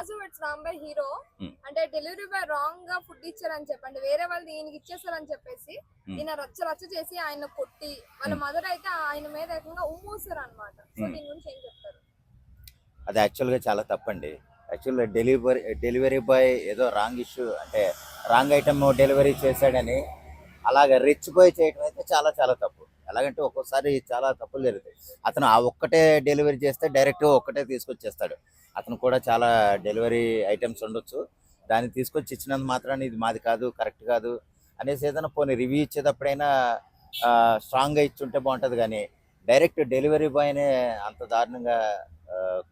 It's Rambai hero ఉమ్, అంటే delivery boy wrong గా food ఇచ్చారని చెప్పండి, వేరే వాళ్ళు ఈయనకి ఇచ్చేసారని చెప్పేసి ఉమ్, ఈయన రచ్చ రచ్చ చేసి ఆయన కొట్టి వాళ్ళ ఉమ్, మదర్ అయితే ఆయన మీద ఏకంగా ఉమ్మూసారు అనమాట. సో ఉమ్. దీని గురించి ఏం చెప్తారు? అది యాక్చువల్గా చాలా తప్పండి. యాక్చువల్గా డెలివరీ బాయ్ ఏదో రాంగ్ ఇష్యూ అంటే రాంగ్ ఐటమ్ డెలివరీ చేశాడని అలాగ రెచ్చిపోయి చేయడం అయితే చాలా చాలా తప్పు. ఎలాగంటే ఒక్కోసారి చాలా తప్పులు జరుగుతాయి. అతను ఆ ఒక్కటే డెలివరీ చేస్తే డైరెక్ట్ ఒక్కటే తీసుకొచ్చేస్తాడు. అతను కూడా చాలా డెలివరీ ఐటమ్స్ ఉండొచ్చు. దాన్ని తీసుకొచ్చి ఇచ్చినంత మాత్రాన్ని ఇది మాది కాదు, కరెక్ట్ కాదు అనేసి ఏదైనా పోనీ రివ్యూ ఇచ్చేటప్పుడైనా స్ట్రాంగ్గా ఇచ్చుంటే బాగుంటుంది. కానీ డైరెక్ట్ డెలివరీ బాయ్నే అంత దారుణంగా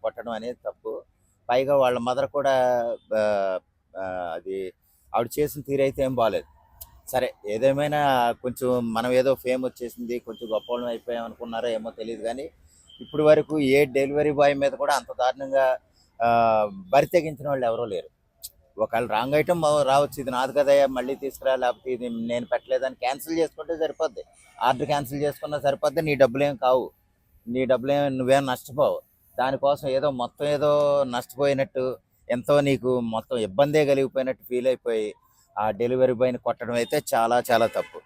కొట్టడం అనేది తప్పు. పైగా వాళ్ళ మదర్ కూడా ఆ, ఆ, అది ఆవిడ చేసిన తీరైతే ఏం బాగాలేదు. సరే ఏదేమైనా కొంచెం మనం ఏదో ఫేమ్ వచ్చేసింది, కొంచెం గొప్పవాళ్ళం అయిపోయాం అనుకున్నారో ఏమో తెలియదు. కానీ ఇప్పుడు వరకు ఏ డెలివరీ బాయ్ మీద కూడా అంత దారుణంగా ఆ, బరి తెగించిన వాళ్ళు ఎవరూ లేరు. ఒకవేళ రాంగ్ ఐటమ్ రావచ్చు, ఇది నాది కదయ్యా మళ్ళీ తీసుకురా, లేకపోతే ఇది నేను పెట్టలేదని క్యాన్సిల్ చేసుకుంటే సరిపోద్ది. ఆర్డర్ క్యాన్సిల్ చేసుకున్నా సరిపోద్ది. నీ డబ్బులేం కావు, నీ డబ్బులేం నువ్వేం నష్టపోవు. దానికోసం ఏదో మొత్తం ఏదో నష్టపోయినట్టు, ఎంతో నీకు మొత్తం ఇబ్బందే కలిగిపోయినట్టు ఫీల్ అయిపోయి ఆ డెలివరీ బాయ్ని కొట్టడం అయితే చాలా చాలా తప్పు.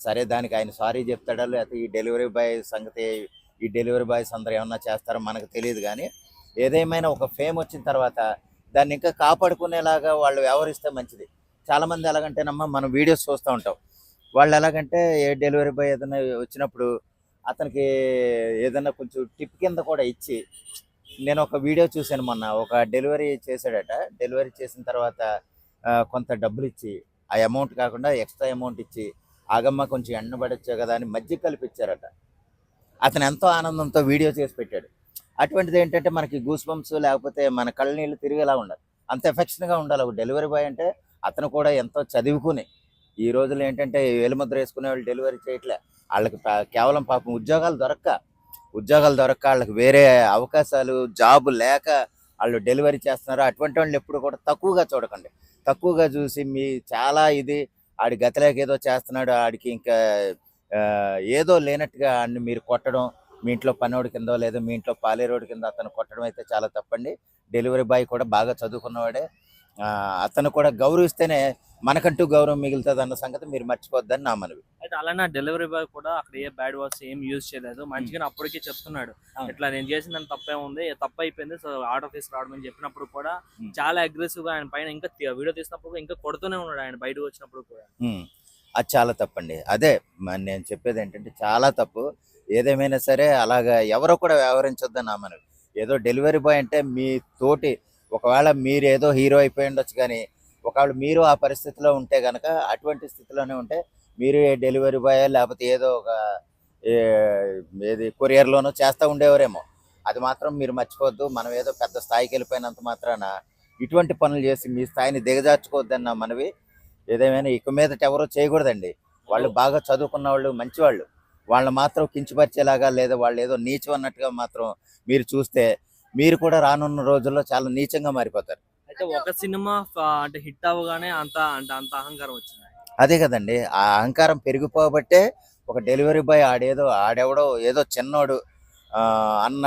సరే దానికి ఆయన సారీ చెప్తాడా, లేకపోతే ఈ డెలివరీ బాయ్ సంగతి, ఈ డెలివరీ బాయ్స్ అందరూ ఏమన్నా చేస్తారో మనకు తెలియదు. కానీ ఏదేమైనా ఒక ఫేమ్ వచ్చిన తర్వాత దాన్ని ఇంకా కాపాడుకునేలాగా వాళ్ళు వ్యవహరిస్తే మంచిది. చాలామంది ఎలాగంటేనమ్మా మనం వీడియోస్ చూస్తూ ఉంటాం. వాళ్ళు ఎలాగంటే ఏ డెలివరీ బాయ్ ఏదైనా వచ్చినప్పుడు అతనికి ఏదైనా కొంచెం టిప్ కింద కూడా ఇచ్చి, నేను ఒక వీడియో చూశాను మొన్న. ఒక డెలివరీ చేశాడట. డెలివరీ చేసిన తర్వాత కొంత డబ్బులు ఇచ్చి, ఆ అమౌంట్ కాకుండా ఎక్స్ట్రా అమౌంట్ ఇచ్చి, ఆగమ్మ కొంచెం ఎండబడొచ్చే కదా అని మజ్జిగ కలిపిచ్చారట. అతను ఎంతో ఆనందంతో వీడియో చేసి పెట్టాడు. అటువంటిది ఏంటంటే మనకి గూస్ బంప్స్ లేకపోతే మన కళ్ళ నీళ్ళు తిరిగేలా ఉండాలి, అంత ఎఫెక్షన్గా ఉండాలి ఒక డెలివరీ బాయ్ అంటే. అతను కూడా ఎంతో చదువుకుని, ఈ రోజుల్లో ఏంటంటే వేలిముద్ర వేసుకునే వాళ్ళు డెలివరీ చేయట్లే. వాళ్ళకి కేవలం పాపం ఉద్యోగాలు దొరక్క వాళ్ళకి వేరే అవకాశాలు జాబు లేక వాళ్ళు డెలివరీ చేస్తున్నారు. అటువంటి వాళ్ళు ఎప్పుడు కూడా తక్కువగా చూడకండి. తక్కువగా చూసి మీ చాలా ఇది ఆడి గతిలేక ఏదో చేస్తున్నాడు, ఆడికి ఇంకా ఆ, ఏదో లేనట్టుగా అన్ని మీరు కొట్టడం, మీ ఇంట్లో పనోడి కిందో లేదా మీ ఇంట్లో పాలేరోడి కింద అతను కొట్టడం అయితే చాలా తప్పండి. డెలివరీ బాయ్ కూడా బాగా చదువుకున్నవాడే. అతను కూడా గౌరవిస్తేనే మనకంటూ గౌరవం మిగులుతుంది అన్న సంగతి మీరు మర్చిపోద్దని నా మనవి. అయితే అలానే డెలివరీ బాయ్ కూడా అక్కడ ఏ బ్యాడ్ వర్డ్స్ ఏం యూజ్ చేయలేదు, మంచిగా అప్పటికే చెప్తున్నాడు. అవును. ఇట్లా నేను చేసిన దాని తప్పే ఉంది, తప్పు అయిపోయింది, సో ఆర్డర్ ఆఫీస్ రావడం అని చెప్పినప్పుడు కూడా ఉమ్. చాలా అగ్రెసివ్ గా ఆయన పైన ఇంకా వీడియో తీసినప్పుడు కూడా ఇంకా కొడుతూనే ఉన్నాడు ఆయన బయటకు వచ్చినప్పుడు కూడా. ఉమ్. అది చాలా తప్పండి. అదే నేను చెప్పేది ఏంటంటే చాలా తప్పు. ఏదేమైనా సరే అలాగా ఎవరో కూడా వ్యవహరించొద్దని నా మనవి. ఏదో డెలివరీ బాయ్ అంటే మీ తోటి, ఒకవేళ మీరు ఏదో హీరో అయిపోయి ఉండొచ్చు. కానీ ఒకవేళ మీరు ఆ పరిస్థితిలో ఉంటే కనుక, అటువంటి స్థితిలోనే ఉంటే మీరు ఏ డెలివరీ బాయ్ లేకపోతే ఏదో ఒక ఏది కొరియర్లోనో చేస్తూ ఉండేవారేమో. అది మాత్రం మీరు మర్చిపోవద్దు. మనం ఏదో పెద్ద స్థాయికి వెళ్ళిపోయినంత మాత్రాన ఇటువంటి పనులు చేసి మీ స్థాయిని దిగజార్చుకోవద్దని నా మనవి. ఏదేమైనా ఇక మీదట ఎవరో చేయకూడదండి. వాళ్ళు బాగా చదువుకున్న వాళ్ళు, మంచివాళ్ళు, వాళ్ళని మాత్రం కించపరిచేలాగా లేదా వాళ్ళు ఏదో నీచం అన్నట్టుగా మాత్రం మీరు చూస్తే మీరు కూడా రానున్న రోజుల్లో చాలా నీచంగా మారిపోతారు. అయితే ఒక సినిమా అంటే హిట్ అవ్వగానే అంత అహంకారం వచ్చింది. అదే కదండి, ఆ అహంకారం పెరిగిపోబట్టే ఒక డెలివరీ బాయ్ ఆడెవడో ఏదో చిన్నోడు అన్న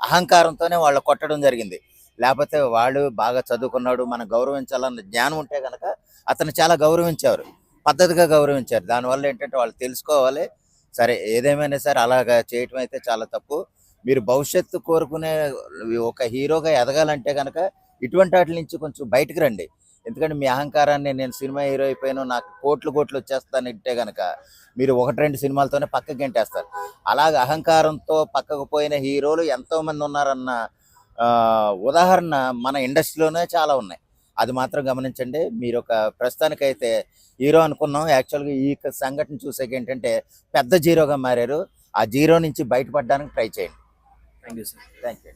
అహంకారంతోనే వాళ్ళు కొట్టడం జరిగింది. లేకపోతే వాళ్ళు బాగా చదువుకున్నాడు, మనం గౌరవించాలన్న జ్ఞానం ఉంటే కనుక అతను చాలా గౌరవించారు, పద్ధతిగా గౌరవించారు. దానివల్ల ఏంటంటే వాళ్ళు తెలుసుకోవాలి. సరే ఏదేమైనా సరే అలాగా చేయటం అయితే చాలా తప్పు. మీరు భవిష్యత్తు కోరుకునే ఒక హీరోగా ఎదగాలంటే కనుక ఇటువంటి వాటి నుంచి కొంచెం బయటకు రండి. ఎందుకంటే మీ అహంకారాన్ని, నేను సినిమా హీరో అయిపోయాను నాకు కోట్లు వచ్చేస్తాను అంటే కనుక మీరు 1-2 సినిమాలతోనే పక్కకి గెంటేస్తారు. అలాగే అహంకారంతో పక్కకు పోయిన హీరోలు ఎంతోమంది ఉన్నారన్న ఉదాహరణ మన ఇండస్ట్రీలోనే చాలా ఉన్నాయి. అది మాత్రం గమనించండి. మీరు ఒక ప్రస్తుతానికైతే హీరో అనుకున్నాం, యాక్చువల్గా ఈ సంఘటన చూసాక ఏంటంటే పెద్ద జీరోగా మారారు. ఆ జీరో నుంచి బయటపడడానికి ట్రై చేయండి. Thank you sir. Thank you.